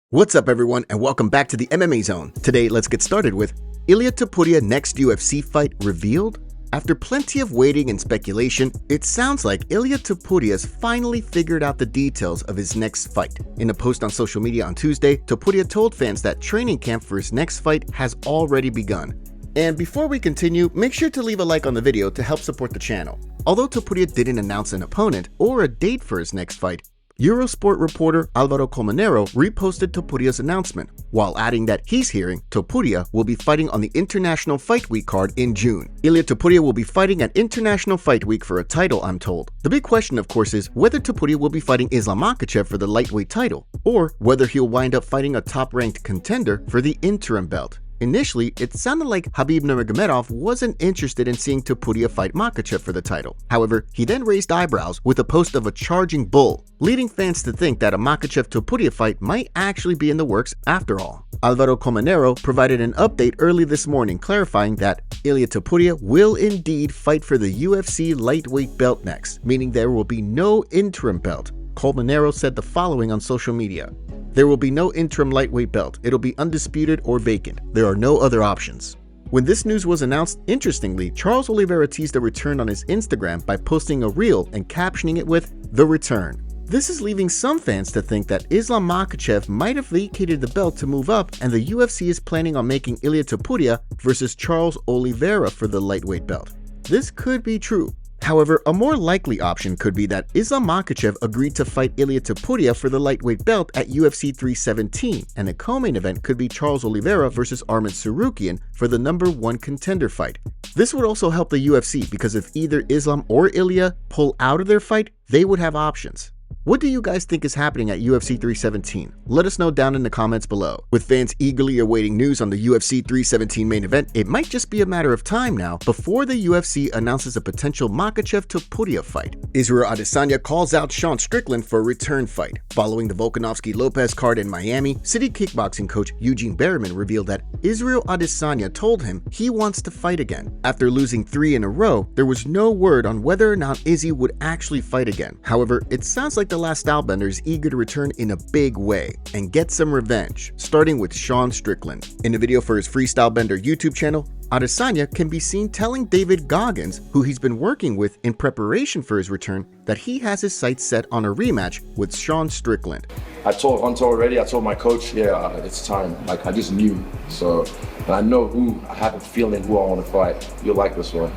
What's up everyone and welcome back to the MMA Zone. Today let's get started with Ilia Topuria next UFC fight revealed? After plenty of waiting and speculation, it sounds like Ilia Topuria's finally figured out the details of his next fight. In a post on social media on Tuesday, Topuria told fans that training camp for his next fight has already begun. And before we continue, make sure to leave a like on the video to help support the channel. Although Topuria didn't announce an opponent or a date for his next fight, Eurosport reporter Alvaro Colmenero reposted Topuria's announcement, while adding that he's hearing Topuria will be fighting on the International Fight Week card in June. Ilia Topuria will be fighting at International Fight Week for a title, I'm told. The big question, of course, is whether Topuria will be fighting Islam Makhachev for the lightweight title, or whether he'll wind up fighting a top-ranked contender for the interim belt. Initially, it sounded like Khabib Nurmagomedov wasn't interested in seeing Topuria fight Makhachev for the title. However, he then raised eyebrows with a post of a charging bull, leading fans to think that a Makhachev-Topuria fight might actually be in the works after all. Alvaro Colmenero provided an update early this morning clarifying that Ilia Topuria will indeed fight for the UFC lightweight belt next, meaning there will be no interim belt. Colmenero said the following on social media: "There will be no interim lightweight belt. It'll be undisputed or vacant. There are no other options." When this news was announced, interestingly, Charles Oliveira teased a return on his Instagram by posting a reel and captioning it with "The Return." This is leaving some fans to think that Islam Makhachev might have vacated the belt to move up, and the UFC is planning on making Ilia Topuria versus Charles Oliveira for the lightweight belt. This could be true. However, a more likely option could be that Islam Makhachev agreed to fight Ilia Topuria for the lightweight belt at UFC 317, and the co-main event could be Charles Oliveira versus Arman Tsarukyan for the #1 contender fight. This would also help the UFC because if either Islam or Ilia pull out of their fight, they would have options. What do you guys think is happening at UFC 317? Let us know down in the comments below. With fans eagerly awaiting news on the UFC 317 main event, it might just be a matter of time now before the UFC announces a potential Makhachev-Topuria fight. Israel Adesanya calls out Sean Strickland for a return fight. Following the Volkanovski-Lopez card in Miami, City kickboxing coach Eugene Berriman revealed that Israel Adesanya told him he wants to fight again. After losing 3 in a row, there was no word on whether or not Izzy would actually fight again. However, it sounds like the last stylebender is eager to return in a big way and get some revenge, starting with Sean Strickland. In a video for his Freestyle Bender YouTube channel, Adesanya can be seen telling David Goggins, who he's been working with in preparation for his return, that he has his sights set on a rematch with Sean Strickland. I told Hunter already, I told my coach, it's time. Like, I just knew. So, and I know who, I have a feeling who I want to fight. You'll like this one.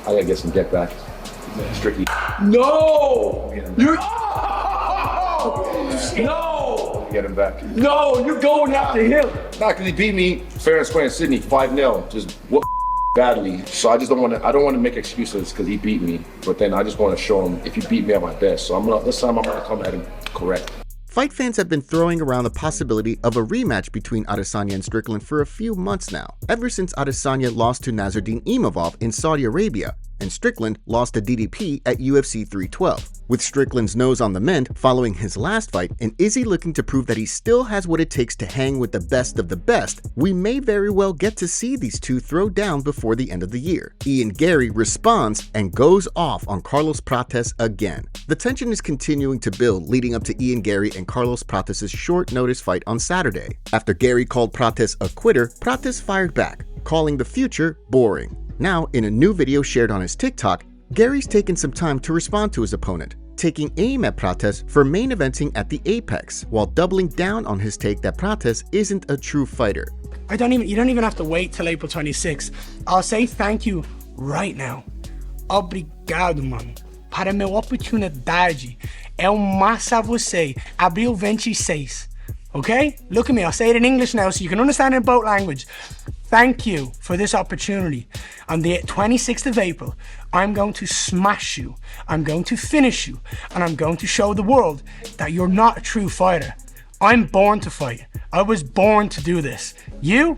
I gotta get some get back. Stricky. No! You... No! Get him back. No, you're going after him. Not because he beat me fair and square in Sydney, 5-0. Just whoop badly. So I just don't want to make excuses because he beat me. But then I just want to show him if you beat me at my best. So this time I'm gonna come at him correct. Fight fans have been throwing around the possibility of a rematch between Adesanya and Strickland for a few months now, ever since Adesanya lost to Nasruddin Imavov in Saudi Arabia, and Strickland lost to DDP at UFC 312. With Strickland's nose on the mend following his last fight and Izzy looking to prove that he still has what it takes to hang with the best of the best, we may very well get to see these two throw down before the end of the year. Ian Garry responds and goes off on Carlos Prates again. The tension is continuing to build leading up to Ian Garry and Carlos Prates' short notice fight on Saturday. After Garry called Prates a quitter, Prates fired back, calling the future boring. Now, in a new video shared on his TikTok, Garry's taken some time to respond to his opponent, taking aim at Prates for main eventing at the Apex, while doubling down on his take that Prates isn't a true fighter. You don't even have to wait till April 26th. I'll say thank you right now. Obrigado, mano. Para minha oportunidade é massa você. Abril 26. Okay? Look at me, I'll say it in English now so you can understand it in both languages. Thank you for this opportunity. On the 26th of April, I'm going to smash you, I'm going to finish you, and I'm going to show the world that you're not a true fighter. I'm born to fight. I was born to do this. You're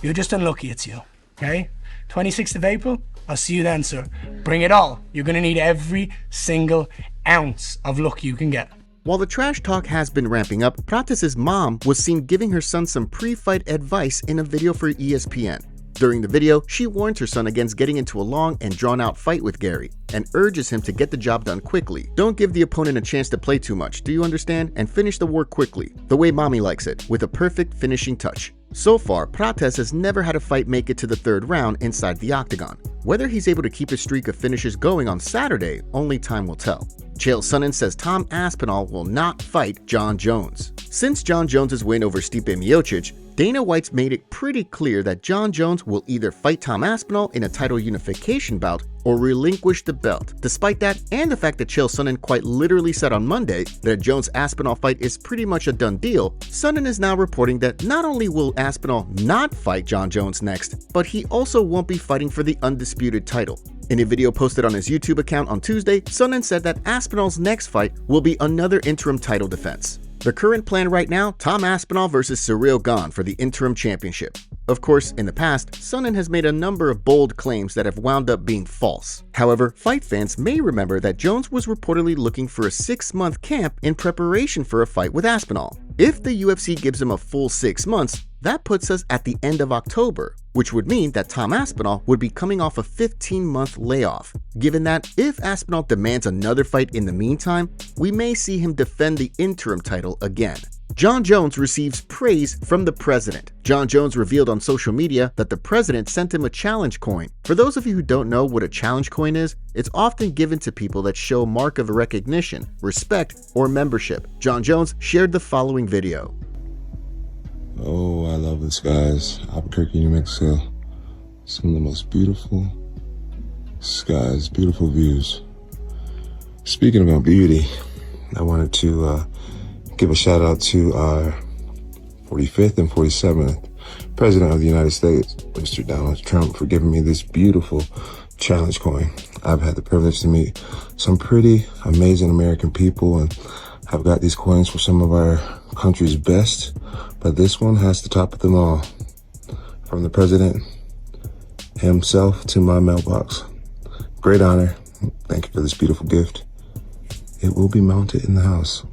just unlucky it's you, okay? 26th of April, I'll see you then, sir. Bring it all. You're gonna need every single ounce of luck you can get. While the trash talk has been ramping up, Prates' mom was seen giving her son some pre-fight advice in a video for ESPN. During the video, she warns her son against getting into a long and drawn-out fight with Garry and urges him to get the job done quickly. Don't give the opponent a chance to play too much, do you understand? And finish the work quickly, the way mommy likes it, with a perfect finishing touch. So far, Prates has never had a fight make it to the third round inside the octagon. Whether he's able to keep his streak of finishes going on Saturday, only time will tell. Chael Sonnen says Tom Aspinall will not fight Jon Jones. Since Jon Jones' win over Stipe Miocic, Dana White's made it pretty clear that Jon Jones will either fight Tom Aspinall in a title unification bout or relinquish the belt. Despite that, and the fact that Chael Sonnen quite literally said on Monday that a Jones-Aspinall fight is pretty much a done deal, Sonnen is now reporting that not only will Aspinall not fight Jon Jones next, but he also won't be fighting for the undisputed title. In a video posted on his YouTube account on Tuesday, Sonnen said that Aspinall's next fight will be another interim title defense. The current plan right now, Tom Aspinall versus Ciryl Gane for the interim championship. Of course, in the past, Sonnen has made a number of bold claims that have wound up being false. However, fight fans may remember that Jones was reportedly looking for a 6-month camp in preparation for a fight with Aspinall. If the UFC gives him a full 6 months, that puts us at the end of October, which would mean that Tom Aspinall would be coming off a 15-month layoff. Given that, if Aspinall demands another fight in the meantime, we may see him defend the interim title again. Jon Jones receives praise from the president. Jon Jones revealed on social media that the president sent him a challenge coin. For those of you who don't know what a challenge coin is, it's often given to people that show mark of recognition, respect, or membership. Jon Jones shared the following video. Oh, I love the skies. Albuquerque, New Mexico. Some of the most beautiful skies, beautiful views. Speaking about beauty, I wanted to give a shout out to our 45th and 47th President of the United States, Mr. Donald Trump, for giving me this beautiful challenge coin. I've had the privilege to meet some pretty amazing American people, and I've got these coins for some of our country's best, but this one has the top of them all. From the president himself to my mailbox. Great honor. Thank you for this beautiful gift. It will be mounted in the house.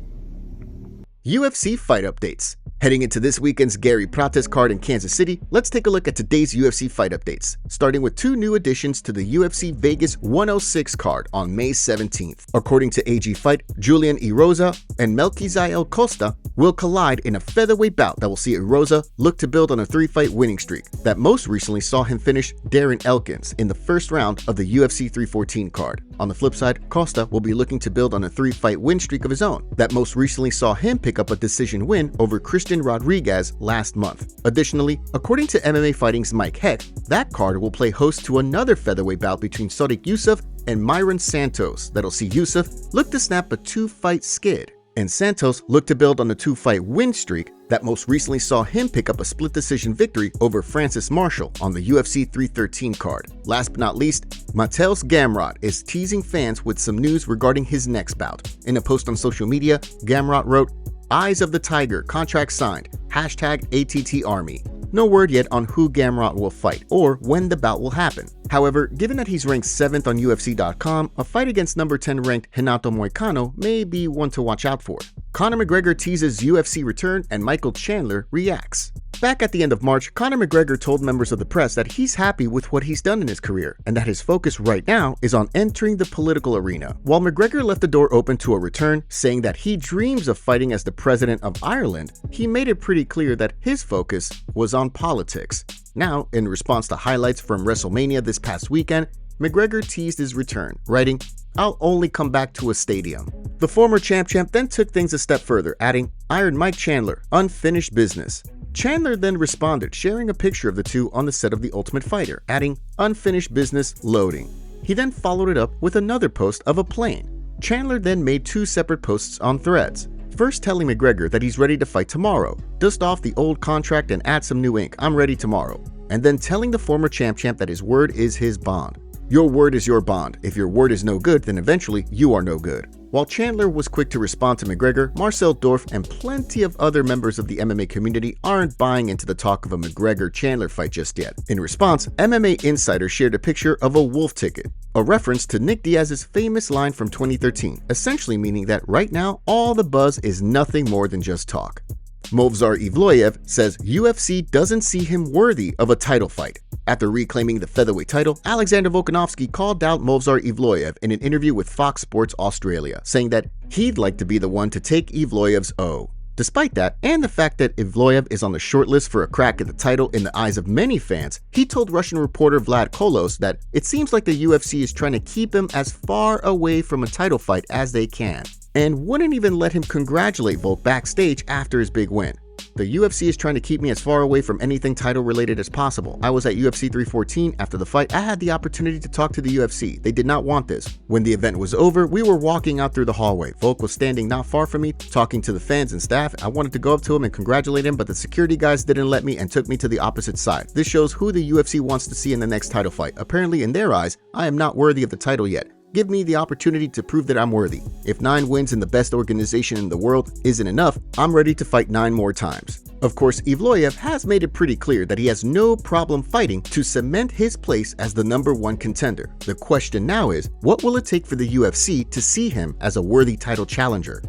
UFC fight updates. Heading into this weekend's Garry Prates card in Kansas City, let's take a look at today's UFC fight updates, starting with 2 new additions to the UFC Vegas 106 card on May 17th. According to AG Fight, Julian Erosa and Melquizael Costa will collide in a featherweight bout that will see Erosa look to build on a 3-fight winning streak that most recently saw him finish Darren Elkins in the first round of the UFC 314 card. On the flip side, Costa will be looking to build on a 3-fight win streak of his own that most recently saw him pick up a decision win over Christian Rodriguez last month. Additionally, according to MMA Fighting's Mike Heck, that card will play host to another featherweight bout between Sodiq Yusuff and Myron Santos that'll see Yusuff look to snap a 2-fight skid, and Santos look to build on the 2-fight win streak that most recently saw him pick up a split decision victory over Francis Marshall on the UFC 313 card. Last but not least, Mateusz Gamrot is teasing fans with some news regarding his next bout. In a post on social media, Gamrot wrote, "Eyes of the Tiger, contract signed, #ATT Army." No word yet on who Gamrot will fight or when the bout will happen. However, given that he's ranked 7th on UFC.com, a fight against number 10 ranked Renato Moicano may be one to watch out for. Conor McGregor teases UFC return and Michael Chandler reacts. Back at the end of March, Conor McGregor told members of the press that he's happy with what he's done in his career and that his focus right now is on entering the political arena. While McGregor left the door open to a return, saying that he dreams of fighting as the president of Ireland, he made it pretty clear that his focus was on politics. Now, in response to highlights from WrestleMania this past weekend, McGregor teased his return, writing, "I'll only come back to a stadium." The former champ then took things a step further, adding, "Iron Mike Chandler, unfinished business." Chandler then responded, sharing a picture of the two on the set of The Ultimate Fighter, adding, "Unfinished business loading." He then followed it up with another post of a plane. Chandler then made 2 separate posts on Threads. First telling McGregor that he's ready to fight tomorrow, dust off the old contract and add some new ink, "I'm ready tomorrow." And then telling the former champ that his word is his bond. Your word is your bond. If your word is no good, then eventually you are no good. While Chandler was quick to respond to McGregor, Marcel Dorff and plenty of other members of the MMA community aren't buying into the talk of a McGregor-Chandler fight just yet. In response, MMA Insider shared a picture of a wolf ticket, a reference to Nick Diaz's famous line from 2013, essentially meaning that right now all the buzz is nothing more than just talk. Movsar Evloev says UFC doesn't see him worthy of a title fight. After reclaiming the featherweight title, Alexander Volkanovski called out Movsar Evloev in an interview with Fox Sports Australia, saying that he'd like to be the one to take Evloev's O. Despite that, and the fact that Evloev is on the shortlist for a crack at the title in the eyes of many fans, he told Russian reporter Vlad Kolos that it seems like the UFC is trying to keep him as far away from a title fight as they can, and wouldn't even let him congratulate Volk backstage after his big win. The UFC is trying to keep me as far away from anything title related as possible. I was at UFC 314 after the fight. I had the opportunity to talk to the UFC. They did not want this. When the event was over, we were walking out through the hallway. Volk was standing not far from me, talking to the fans and staff. I wanted to go up to him and congratulate him, but the security guys didn't let me and took me to the opposite side. This shows who the UFC wants to see in the next title fight. Apparently, in their eyes, I am not worthy of the title yet. Give me the opportunity to prove that I'm worthy. If 9 wins in the best organization in the world isn't enough, I'm ready to fight 9 more times. Of course, Evloev has made it pretty clear that he has no problem fighting to cement his place as the #1 contender. The question now is, what will it take for the UFC to see him as a worthy title challenger?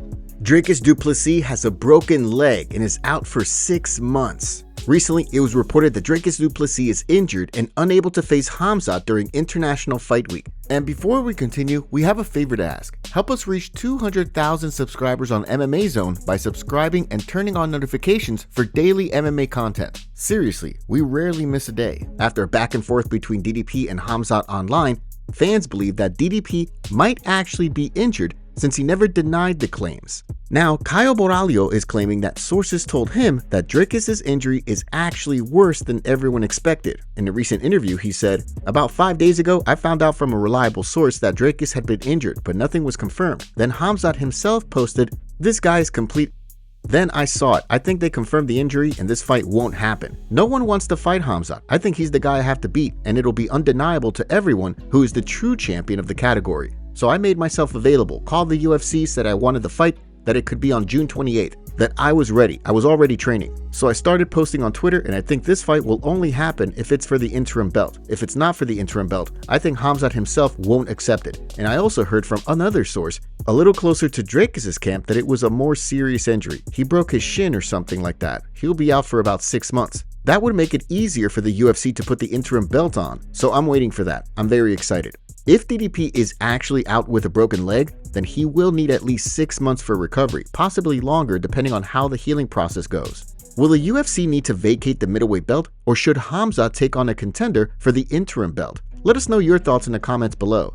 Dricus du Plessis has a broken leg and is out for 6 months. Recently, it was reported that Dricus du Plessis is injured and unable to face Khamzat during International Fight Week. And before we continue, we have a favor to ask. Help us reach 200,000 subscribers on MMA Zone by subscribing and turning on notifications for daily MMA content. Seriously, we rarely miss a day. After a back and forth between DDP and Khamzat online, fans believe that DDP might actually be injured since he never denied the claims. Now, Caio Borralho is claiming that sources told him that Dricus' injury is actually worse than everyone expected. In a recent interview, he said, "About 5 days ago, I found out from a reliable source that Dricus had been injured, but nothing was confirmed. Then Khamzat himself posted, 'This guy is complete.' Then I saw it. I think they confirmed the injury and this fight won't happen. No one wants to fight Khamzat. I think he's the guy I have to beat, and it'll be undeniable to everyone who is the true champion of the category. So I made myself available, called the UFC, said I wanted the fight, that it could be on June 28th, that I was ready. I was already training. So I started posting on Twitter, and I think this fight will only happen if it's for the interim belt. If it's not for the interim belt, I think Khamzat himself won't accept it." And I also heard from another source, a little closer to Dricus' camp, that it was a more serious injury. He broke his shin or something like that. He'll be out for about 6 months. That would make it easier for the UFC to put the interim belt on, so I'm waiting for that. I'm very excited. If DDP is actually out with a broken leg, then he will need at least 6 months for recovery, possibly longer depending on how the healing process goes. Will the UFC need to vacate the middleweight belt, or should Khamzat take on a contender for the interim belt? Let us know your thoughts in the comments below.